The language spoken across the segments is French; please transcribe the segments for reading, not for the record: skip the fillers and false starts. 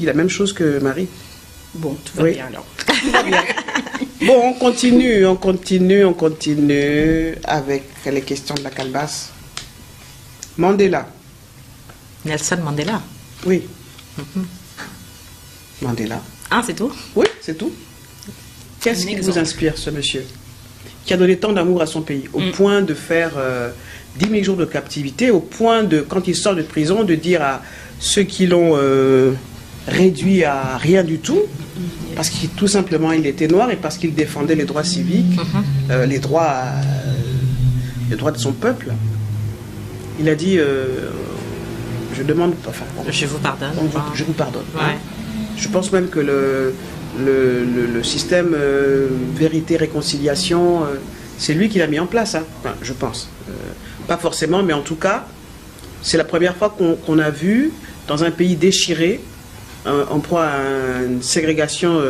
La même chose que Marie. Bon, tout va bien alors. Tout va bien. Bon, on continue avec les questions de la calebasse. Mandela. Nelson Mandela. Oui. Mandela. Ah, c'est tout? Oui, c'est tout. Qu'est-ce qui vous inspire, ce monsieur qui a donné tant d'amour à son pays, au point de faire 10 000 jours de captivité, au point de, quand il sort de prison, de dire à ceux qui l'ont réduit à rien du tout, parce qu'il tout simplement il était noir et parce qu'il défendait les droits civiques, les droits de son peuple. Il a dit je demande, enfin, je vous pardonne. Je vous pardonne. Ouais. Hein. Je pense même que le système vérité-réconciliation, c'est lui qui l'a mis en place, hein. Enfin, je pense. Pas forcément, mais en tout cas, c'est la première fois qu'on a vu, dans un pays déchiré, en proie à une ségrégation.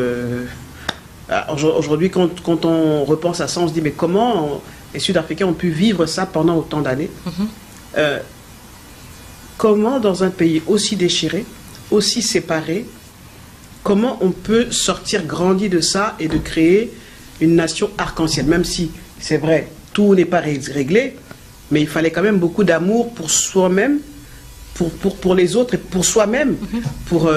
Aujourd'hui, quand on repense à ça, on se dit, mais comment les Sud-Africains ont pu vivre ça pendant autant d'années? Comment, dans un pays aussi déchiré, aussi séparé, comment on peut sortir grandi de ça et de créer une nation arc-en-ciel? Même si, c'est vrai, tout n'est pas réglé, mais il fallait quand même beaucoup d'amour pour soi-même, pour les autres et pour soi-même, pour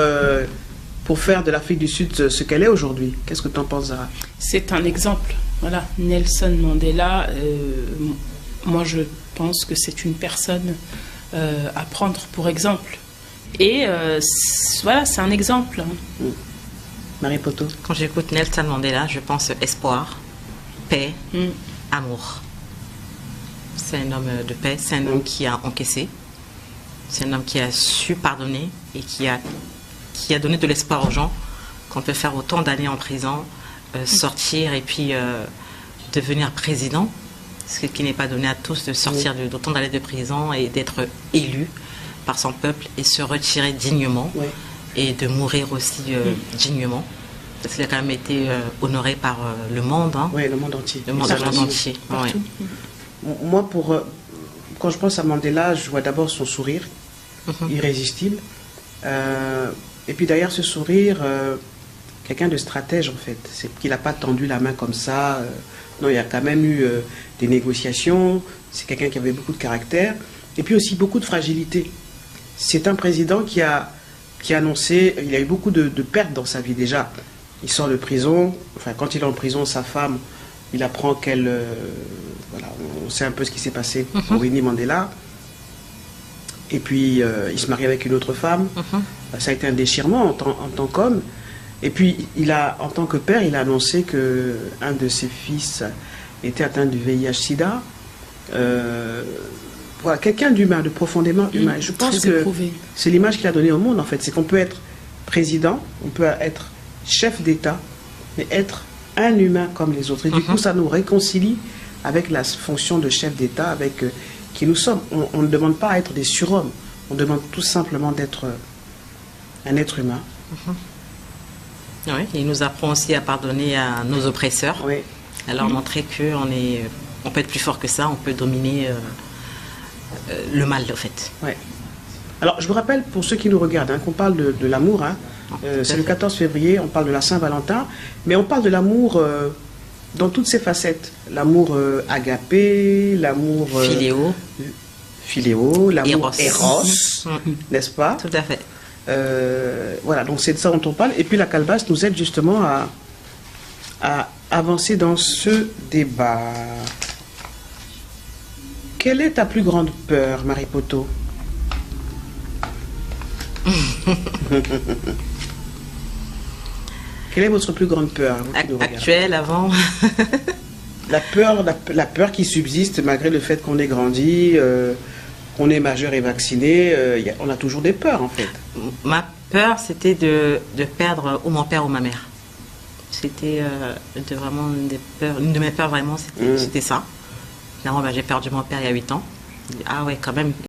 faire de l'Afrique du Sud ce qu'elle est aujourd'hui. Qu'est-ce que tu en penses, Zara? C'est un exemple. Voilà, Nelson Mandela, moi je pense que c'est une personne à prendre pour exemple. Et voilà, c'est un exemple. Marie Poto. Quand j'écoute Nelson Mandela, je pense espoir, paix, amour. C'est un homme de paix, c'est un homme qui a encaissé, c'est un homme qui a su pardonner et qui a donné de l'espoir aux gens qu'on peut faire autant d'années en prison, sortir et puis devenir président, ce qui n'est pas donné à tous de sortir d'autant d'années de prison et d'être élu par son peuple et se retirer dignement et de mourir aussi dignement, parce qu'il a quand même été honoré par le monde. Hein. Oui, le monde entier. Le monde entier. Ouais. Moi, quand je pense à Mandela, je vois d'abord son sourire, irrésistible. Et puis derrière ce sourire, quelqu'un de stratège en fait. C'est qu'il n'a pas tendu la main comme ça. Non, il y a quand même eu des négociations. C'est quelqu'un qui avait beaucoup de caractère. Et puis aussi beaucoup de fragilité. C'est un président qui a annoncé, il a eu beaucoup de pertes dans sa vie déjà. Il sort de prison, enfin quand il est en prison, sa femme, il apprend qu'elle... voilà, on sait un peu ce qui s'est passé pour Winnie Mandela. Et puis il se marie avec une autre femme. Ça a été un déchirement en tant qu'homme. Et puis en tant que père, il a annoncé qu'un de ses fils était atteint du VIH-Sida. Voilà, quelqu'un d'humain, de profondément humain. Je pense que c'est l'image qu'il a donnée au monde, en fait. C'est qu'on peut être président, on peut être chef d'État, mais être un humain comme les autres. Et du coup, ça nous réconcilie avec la fonction de chef d'État, avec qui nous sommes. On ne demande pas à être des surhommes. On demande tout simplement d'être un être humain. Oui, il nous apprend aussi à pardonner à nos oppresseurs. Oui. Alors montrer qu'on peut être plus fort que ça, on peut dominer... le mal, en fait. Ouais. Alors, je vous rappelle, pour ceux qui nous regardent, qu'on parle de l'amour. C'est le 14 février, on parle de la Saint-Valentin, mais on parle de l'amour dans toutes ses facettes. L'amour agapé, l'amour... Philéo, l'amour Eros, n'est-ce pas? Tout à fait. Voilà, donc c'est de ça dont on parle. Et puis la calebasse nous aide justement à avancer dans ce débat. Quelle est ta plus grande peur, Marie Poto? Quelle est votre plus grande peur? Actuelle, avant? La peur qui subsiste malgré le fait qu'on ait grandi, qu'on est majeur et vacciné. On a toujours des peurs, en fait. Ma peur, c'était de perdre ou mon père ou ma mère. C'était vraiment une de mes peurs, vraiment, c'était ça. Finalement, j'ai perdu mon père il y a 8 ans. Ah ouais, quand même.